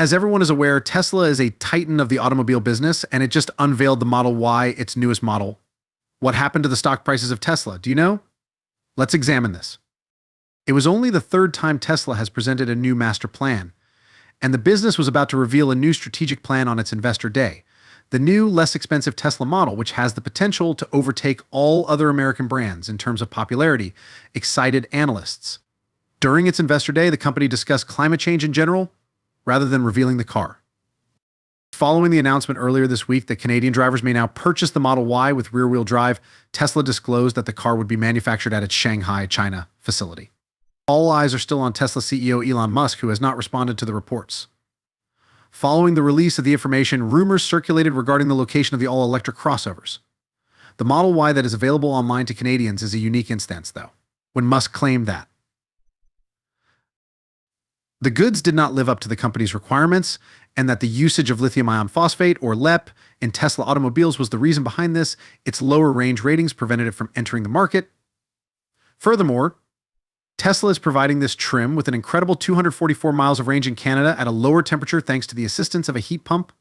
As everyone is aware, Tesla is a titan of the automobile business, and it just unveiled the Model Y, its newest model. What happened to the stock prices of Tesla? Do you know? Let's examine this. It was only the third time Tesla has presented a new master plan, and the business was about to reveal a new strategic plan on its investor day. The new, less expensive Tesla model, which has the potential to overtake all other American brands in terms of popularity, excited analysts. During its investor day, the company discussed climate change in general, rather than revealing the car. Following the announcement earlier this week that Canadian drivers may now purchase the Model Y with rear-wheel drive, Tesla disclosed that the car would be manufactured at its Shanghai, China facility. All eyes are still on Tesla CEO Elon Musk, who has not responded to the reports. Following the release of the information, rumors circulated regarding the location of the all-electric crossovers. The Model Y that is available online to Canadians is a unique instance, though, when Musk claimed that the goods did not live up to the company's requirements, and that the usage of lithium iron phosphate, or LEP, in Tesla automobiles was the reason behind this. Its lower range ratings prevented it from entering the market. Furthermore, Tesla is providing this trim with an incredible 244 miles of range in Canada at a lower temperature thanks to the assistance of a heat pump.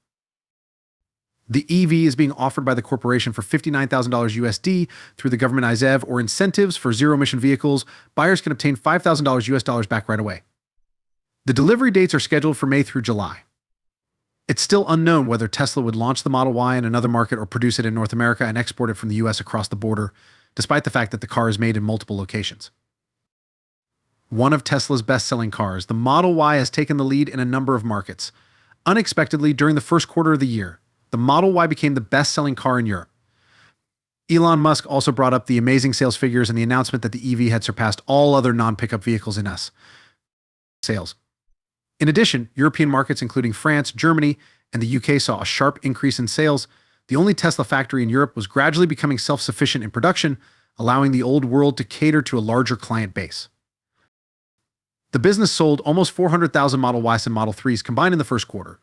The EV is being offered by the corporation for $59,000 USD through the government IZEV or incentives for zero-emission vehicles. Buyers can obtain $5,000 US dollars back right away. The delivery dates are scheduled for May through July. It's still unknown whether Tesla would launch the Model Y in another market or produce it in North America and export it from the US across the border, despite the fact that the car is made in multiple locations. One of Tesla's best-selling cars, the Model Y has taken the lead in a number of markets. Unexpectedly, during the first quarter of the year, the Model Y became the best-selling car in Europe. Elon Musk also brought up the amazing sales figures and the announcement that the EV had surpassed all other non-pickup vehicles in sales. In addition, European markets including France, Germany, and the UK saw a sharp increase in sales. The only Tesla factory in Europe was gradually becoming self-sufficient in production, allowing the old world to cater to a larger client base. The business sold almost 400,000 Model Ys and Model 3s combined in the first quarter,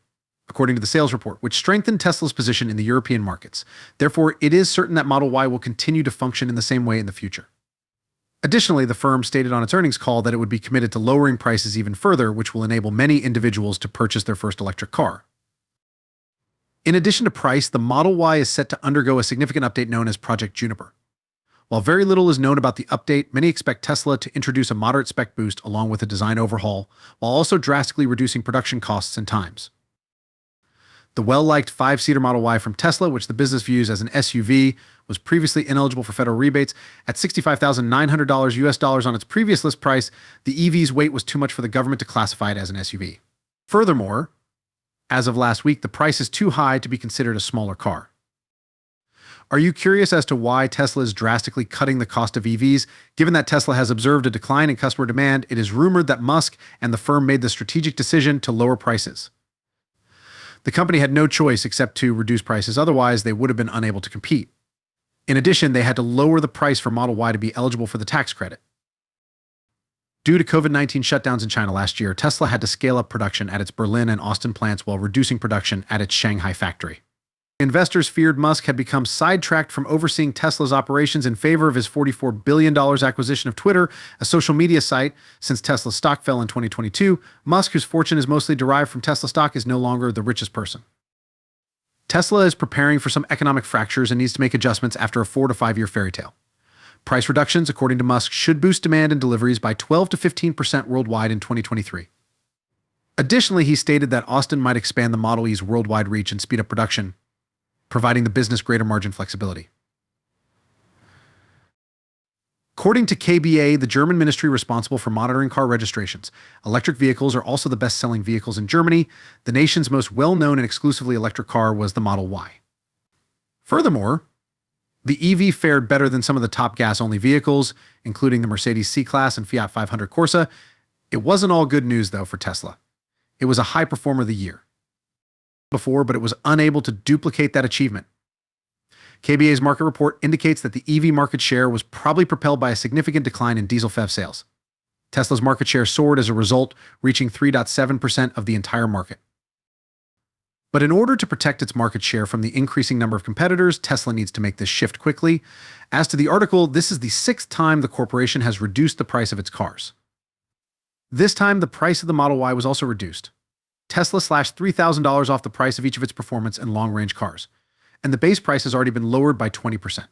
according to the sales report, which strengthened Tesla's position in the European markets. Therefore, it is certain that Model Y will continue to function in the same way in the future. Additionally, the firm stated on its earnings call that it would be committed to lowering prices even further, which will enable many individuals to purchase their first electric car. In addition to price, the Model Y is set to undergo a significant update known as Project Juniper. While very little is known about the update, many expect Tesla to introduce a moderate spec boost along with a design overhaul, while also drastically reducing production costs and times. The well-liked 5-seater Model Y from Tesla, which the business views as an SUV, was previously ineligible for federal rebates. At $65,900 US dollars on its previous list price, the EV's weight was too much for the government to classify it as an SUV. Furthermore, as of last week, the price is too high to be considered a smaller car. Are you curious as to why Tesla is drastically cutting the cost of EVs? Given that Tesla has observed a decline in customer demand, it is rumored that Musk and the firm made the strategic decision to lower prices. The company had no choice except to reduce prices, otherwise they would have been unable to compete. In addition, they had to lower the price for Model Y to be eligible for the tax credit. Due to COVID-19 shutdowns in China last year, Tesla had to scale up production at its Berlin and Austin plants while reducing production at its Shanghai factory. Investors feared Musk had become sidetracked from overseeing Tesla's operations in favor of his $44 billion acquisition of Twitter, a social media site. Since Tesla's stock fell in 2022, Musk, whose fortune is mostly derived from Tesla stock, is no longer the richest person. Tesla is preparing for some economic fractures and needs to make adjustments after a 4 to 5 year fairy tale. Price reductions, according to Musk, should boost demand and deliveries by 12 to 15% worldwide in 2023. Additionally, he stated that Austin might expand the Model E's worldwide reach and speed up production, providing the business greater margin flexibility. According to KBA, the German ministry responsible for monitoring car registrations, electric vehicles are also the best-selling vehicles in Germany. The nation's most well-known and exclusively electric car was the Model Y. Furthermore, the EV fared better than some of the top gas-only vehicles, including the Mercedes C-Class and Fiat 500 Corsa. It wasn't all good news, though, for Tesla. It was a high performer of the year before, but it was unable to duplicate that achievement. KBA's market report indicates that the EV market share was probably propelled by a significant decline in diesel PHEV sales. Tesla's market share soared as a result, reaching 3.7% of the entire market. But in order to protect its market share from the increasing number of competitors, Tesla needs to make this shift quickly. As to the article, this is the 6th time the corporation has reduced the price of its cars. This time, the price of the Model Y was also reduced. Tesla slashed $3,000 off the price of each of its performance and long-range cars, and the base price has already been lowered by 20%.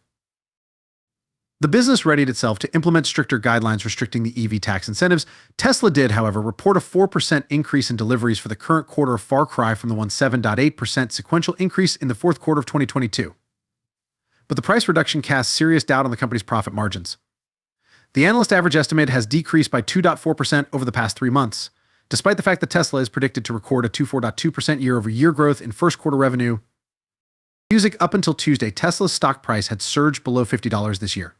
The business readied itself to implement stricter guidelines restricting the EV tax incentives. Tesla did, however, report a 4% increase in deliveries for the current quarter, a far cry from the 7.8% sequential increase in the fourth quarter of 2022. But the price reduction casts serious doubt on the company's profit margins. The analyst average estimate has decreased by 2.4% over the past 3 months, despite the fact that Tesla is predicted to record a 24.2% year-over-year growth in first quarter revenue. Up until Tuesday, Tesla's stock price had surged below $50 this year.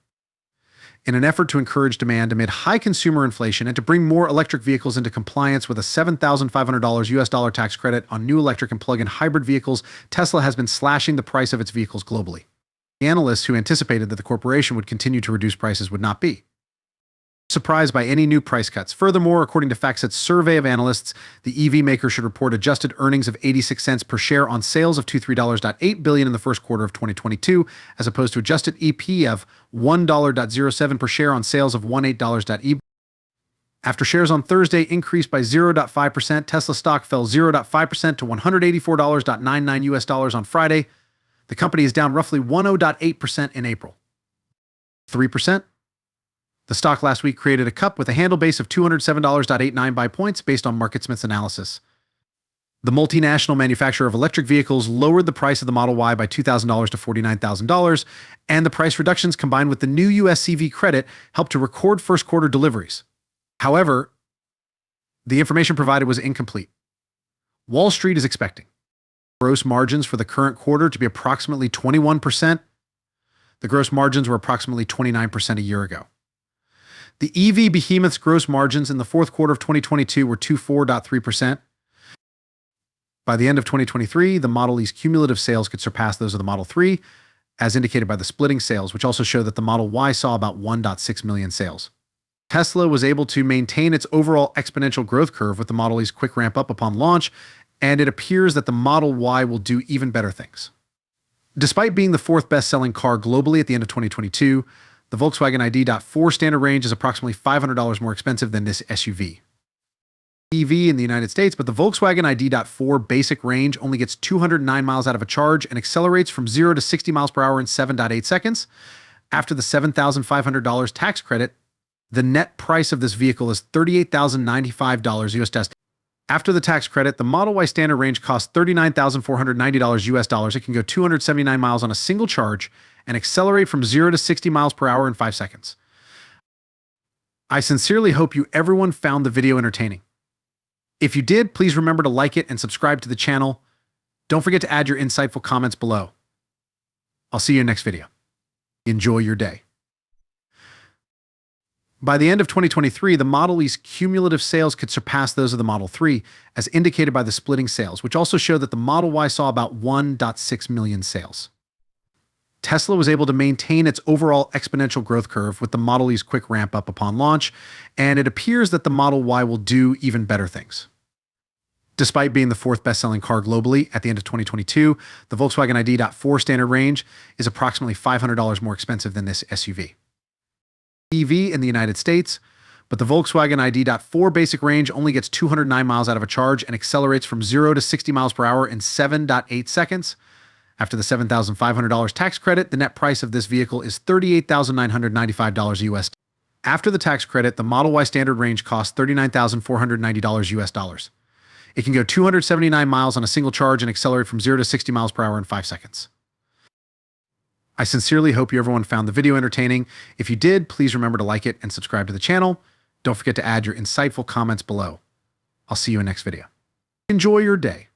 In an effort to encourage demand amid high consumer inflation and to bring more electric vehicles into compliance with a $7,500 US dollar tax credit on new electric and plug-in hybrid vehicles, Tesla has been slashing the price of its vehicles globally. The analysts who anticipated that the corporation would continue to reduce prices would not be surprised by any new price cuts. Furthermore, according to FactSet's survey of analysts, the EV maker should report adjusted earnings of 86 cents per share on sales of $23.8 billion in the first quarter of 2022, as opposed to adjusted EP of $1.07 per share on sales of $18.8. After shares on Thursday increased by 0.5%, Tesla stock fell 0.5% to $184.99 US dollars on Friday. The company is down roughly 10.8% in April. 3%. The stock last week created a cup with a handle base of $207.89 by points based on MarketSmith's analysis. The multinational manufacturer of electric vehicles lowered the price of the Model Y by $2,000 to $49,000, and the price reductions combined with the new US CV credit helped to record first quarter deliveries. However, the information provided was incomplete. Wall Street is expecting gross margins for the current quarter to be approximately 21%. The gross margins were approximately 29% a year ago. The EV behemoth's gross margins in the fourth quarter of 2022 were 24.3%. By the end of 2023, the Model E's cumulative sales could surpass those of the Model 3, as indicated by the splitting sales, which also show that the Model Y saw about 1.6 million sales. Tesla was able to maintain its overall exponential growth curve with the Model E's quick ramp up upon launch, and it appears that the Model Y will do even better things. Despite being the fourth best-selling car globally at the end of 2022, the Volkswagen ID.4 standard range is approximately $500 more expensive than this SUV. EV in the United States, but the Volkswagen ID.4 basic range only gets 209 miles out of a charge and accelerates from 0 to 60 miles per hour in 7.8 seconds. After the $7,500 tax credit, the net price of this vehicle is $38,095 US dollars. After the tax credit, the Model Y standard range costs $39,490 US dollars. It can go 279 miles on a single charge and accelerate from 0 to 60 miles per hour in 5 seconds. I sincerely hope everyone found the video entertaining. If you did, please remember to like it and subscribe to the channel. Don't forget to add your insightful comments below. I'll see you in the next video. Enjoy your day. By the end of 2023, the Model E's cumulative sales could surpass those of the Model 3, as indicated by the splitting sales, which also show that the Model Y saw about 1.6 million sales. Tesla was able to maintain its overall exponential growth curve with the Model E's quick ramp up upon launch, and it appears that the Model Y will do even better things. Despite being the fourth best-selling car globally at the end of 2022, the Volkswagen ID.4 standard range is approximately $500 more expensive than this SUV. EV in the United States, but the Volkswagen ID.4 basic range only gets 209 miles out of a charge and accelerates from 0 to 60 miles per hour in 7.8 seconds. After the $7,500 tax credit, the net price of this vehicle is $38,995 US. After the tax credit, the Model Y standard range costs $39,490 US dollars. It can go 279 miles on a single charge and accelerate from 0 to 60 miles per hour in 5 seconds. I sincerely hope everyone found the video entertaining. If you did, please remember to like it and subscribe to the channel. Don't forget to add your insightful comments below. I'll see you in the next video. Enjoy your day.